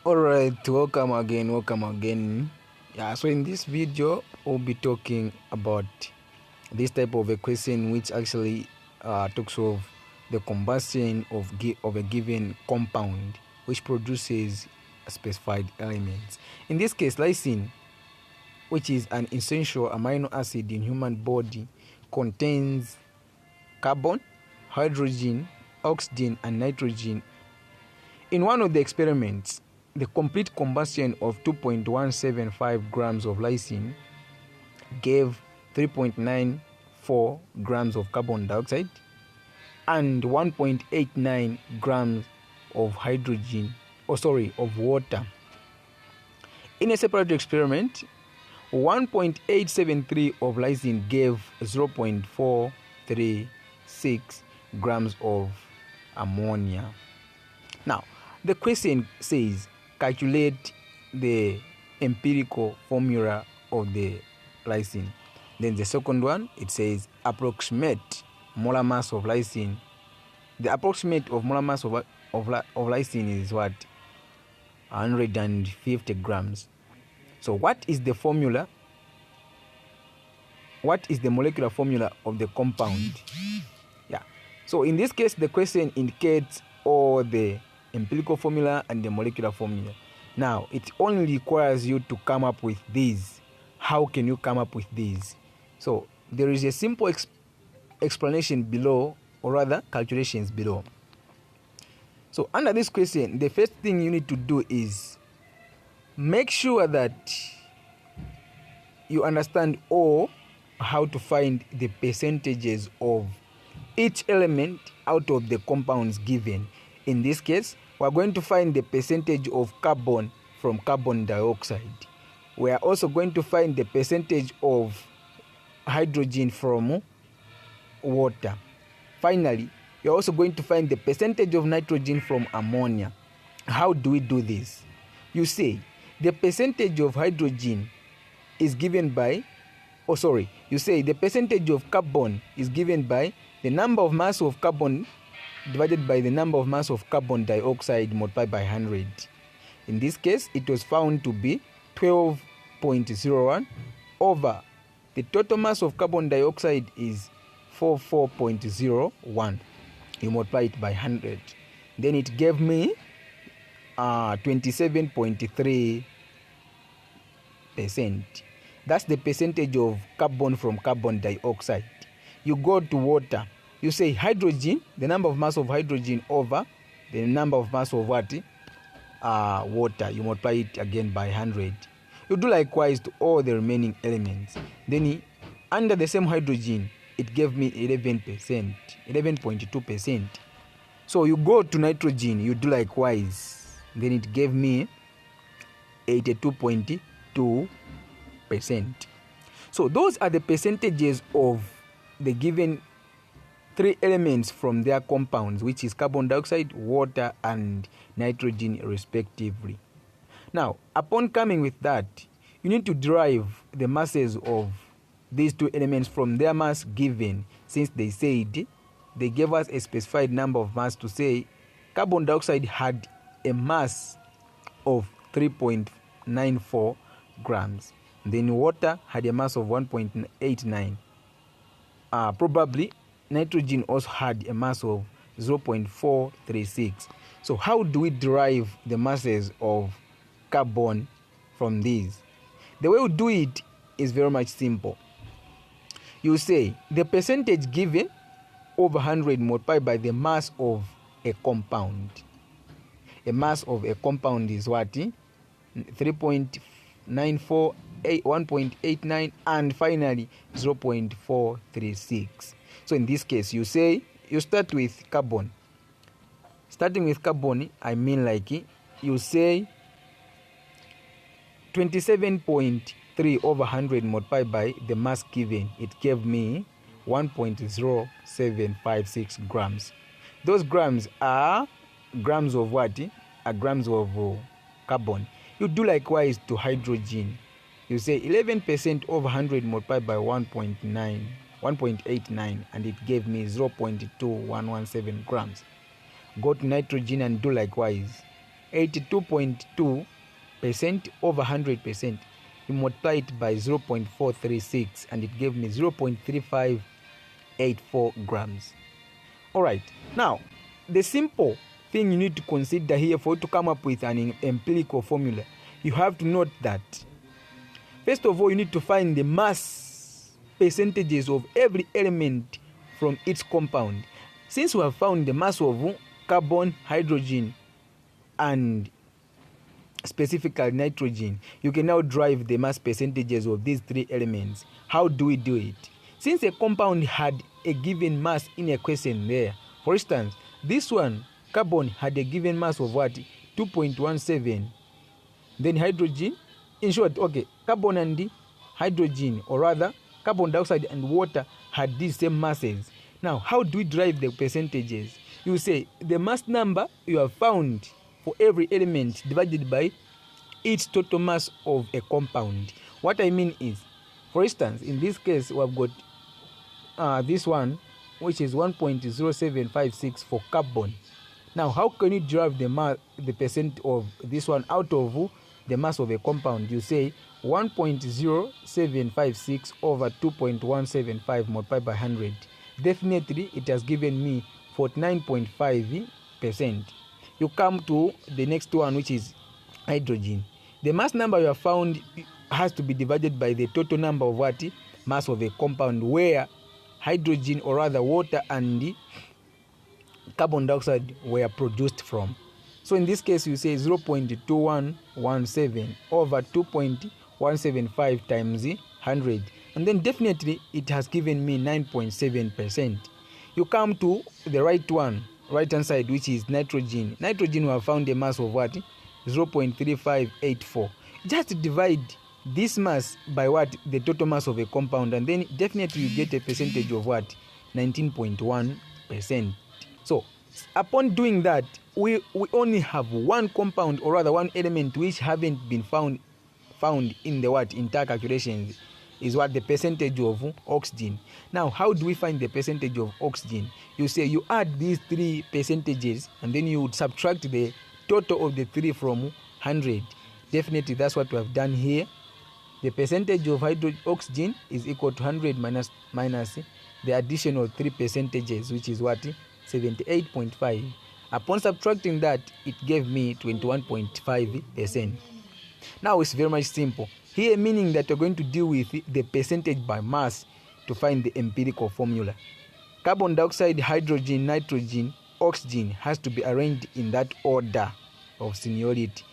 Alright, welcome again. Yeah, so in this video we'll be talking about this type of a question which actually talks of the combustion of a given compound which produces a specified element. In this case, lysine, which is an essential amino acid in human body, contains carbon, hydrogen, oxygen and nitrogen. In one of the experiments, the complete combustion of 2.175 grams of lysine gave 3.94 grams of carbon dioxide and 1.89 grams of of water. In a separate experiment, 1.873 of lysine gave 0.436 grams of ammonia. Now, the question says calculate the empirical formula of the lysine. Then the second one, it says approximate molar mass of lysine. The approximate of molar mass of lysine is what? 150 grams. So what is the formula? What is the molecular formula of the compound? Yeah. So in this case, the question indicates all the empirical formula and the molecular formula. Now, it only requires you to come up with these. How can you come up with these? So there is a simple explanation below, or rather calculations below. So under this question, the first thing you need to do is make sure that you understand all how to find the percentages of each element out of the compounds given. In this case, we're going to find the percentage of carbon from carbon dioxide. We are also going to find the percentage of hydrogen from water. Finally, you're also going to find the percentage of nitrogen from ammonia. How do we do this? You say the percentage of hydrogen is given by, the percentage of carbon is given by the number of mass of carbon divided by the number of mass of carbon dioxide multiplied by 100. In this case, it was found to be 12.01 over the total mass of carbon dioxide is 44.01. You multiply it by 100. Then it gave me 27.3%. That's the percentage of carbon from carbon dioxide. You go to water. You say hydrogen, the number of mass of hydrogen over the number of mass of what? Water. You multiply it again by 100. You do likewise to all the remaining elements. Then under the same hydrogen, it gave me 11.2%. So you go to nitrogen, you do likewise. Then it gave me 82.2%. So those are the percentages of the given three elements from their compounds, which is carbon dioxide, water, and nitrogen respectively. Now, upon coming with that, you need to derive the masses of these two elements from their mass given, since they said they gave us a specified number of mass to say carbon dioxide had a mass of 3.94 grams. Then water had a mass of 1.89. Probably nitrogen also had a mass of 0.436. So how do we derive the masses of carbon from these? The way we do it is very much simple. You say the percentage given over 100 multiplied by the mass of a compound. A mass of a compound is what? 3.94, 1.89, and finally 0.436. So in this case, you say you start with carbon. Starting with carbon, I mean like you say 27.3 over 100 multiplied by the mass given. It gave me 1.0756 grams. Those grams are grams of what? Are grams of carbon. You do likewise to hydrogen. You say 11% over 100 multiplied by 1.89, and it gave me 0.2117 grams. Go to nitrogen and do likewise. 82.2% over 100. You multiply it by 0.436 and it gave me 0.3584 grams. Alright, now the simple thing you need to consider here for you to come up with an empirical formula, you have to note that first of all you need to find the mass percentages of every element from each compound. Since we have found the mass of carbon, hydrogen and specifically nitrogen, you can now derive the mass percentages of these three elements. How do we do it? Since a compound had a given mass in a question there, for instance, this one, carbon, had a given mass of what? 2.17. Then hydrogen, in short, okay, carbon and hydrogen, or rather carbon dioxide and water, had these same masses. Now, how do we derive the percentages? You say the mass number you have found for every element divided by its total mass of a compound. What I mean is, for instance, in this case, we have got this one, which is 1.0756 for carbon. Now, how can you derive the percent of this one out of the mass of a compound? You say 1.0756 over 2.175 multiplied by 100. Definitely, it has given me 49.5%. You come to the next one, which is hydrogen. The mass number you have found has to be divided by the total number of what? Mass of a compound where hydrogen, or rather water and carbon dioxide, were produced from. So in this case, you say 0.2117 over 2.175 times 100. And then definitely it has given me 9.7%. You come to the right hand side, which is nitrogen. Nitrogen, we have found a mass of what? 0.3584. Just divide this mass by what? The total mass of a compound, and then definitely you get a percentage of what? 19.1%. So upon doing that, we only have one compound, or rather one element, which haven't been found in the what? Entire calculations, is what? The percentage of oxygen. Now, how do we find the percentage of oxygen? You say you add these three percentages and then you would subtract the total of the three from 100. Definitely that's what we have done here. The percentage of oxygen is equal to 100 minus the additional three percentages, which is what? 78.5. Upon subtracting that, it gave me 21.5%. Now it's very much simple. Here, meaning that we're going to deal with the percentage by mass to find the empirical formula. Carbon dioxide, hydrogen, nitrogen, oxygen has to be arranged in that order of seniority.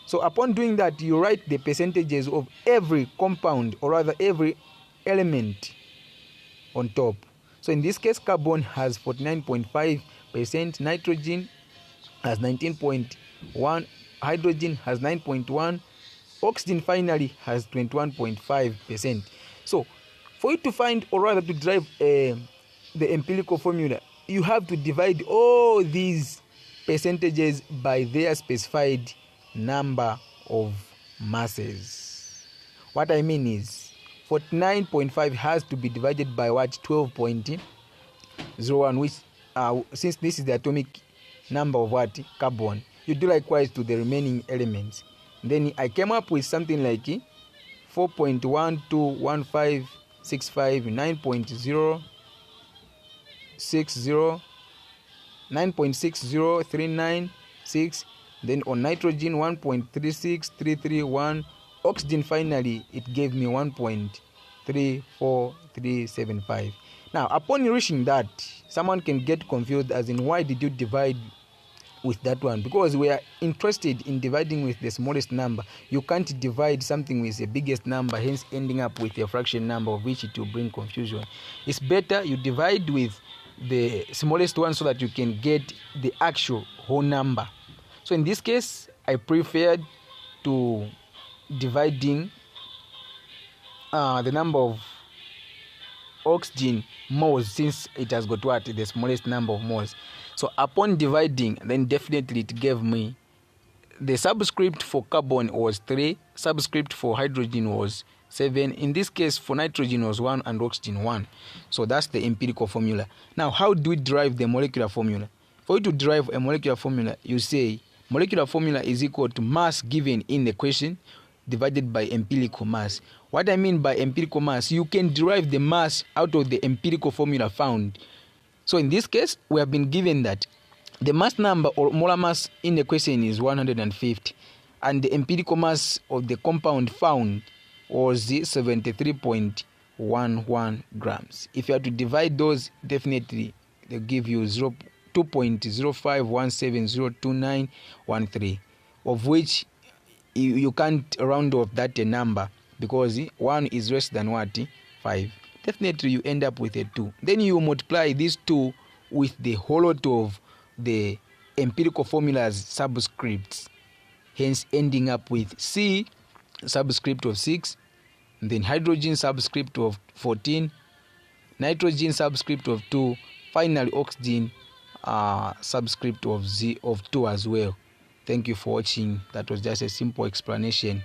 So upon doing that, you write the percentages of every compound, or rather every element on top. So in this case, carbon has 49.5%, nitrogen has 19.1%, hydrogen has 9.1%, oxygen finally has 21.5%. So for you to find, or rather to derive the empirical formula, you have to divide all these percentages by their specified number of masses. What I mean is 49.5 has to be divided by what? 12.01, which since this is the atomic number of what? Carbon. You do likewise to the remaining elements. Then I came up with something like 4.121565 9.060 9.60396. Then on nitrogen 1.36331. Oxygen finally it gave me 1.34375. Now upon reaching that, someone can get confused as in why did you divide with that one? Because we are interested in dividing with the smallest number. You can't divide something with the biggest number, hence ending up with a fraction number, of which it will bring confusion. It's better you divide with the smallest one so that you can get the actual whole number. So in this case, I preferred to dividing the number of oxygen moles, since it has got what? The smallest number of moles. So upon dividing, then definitely it gave me the subscript for carbon was 3, subscript for hydrogen was 7. In this case, for nitrogen was 1 and oxygen 1. So that's the empirical formula. Now, how do we derive the molecular formula? For you to derive a molecular formula, you say molecular formula is equal to mass given in the question divided by empirical mass. What I mean by empirical mass, you can derive the mass out of the empirical formula found. So in this case, we have been given that the mass number or molar mass in the question is 150, and the empirical mass of the compound found was 73.11 grams. If you have to divide those, definitely they'll give you 2.051702913, of which you can't round off that a number because 1 is less than what? 5. Definitely you end up with a 2. Then you multiply these 2 with the whole lot of the empirical formula's subscripts, hence ending up with C subscript of 6, then hydrogen subscript of 14, nitrogen subscript of 2, finally oxygen subscript of 2 as well. Thank you for watching. That was just a simple explanation.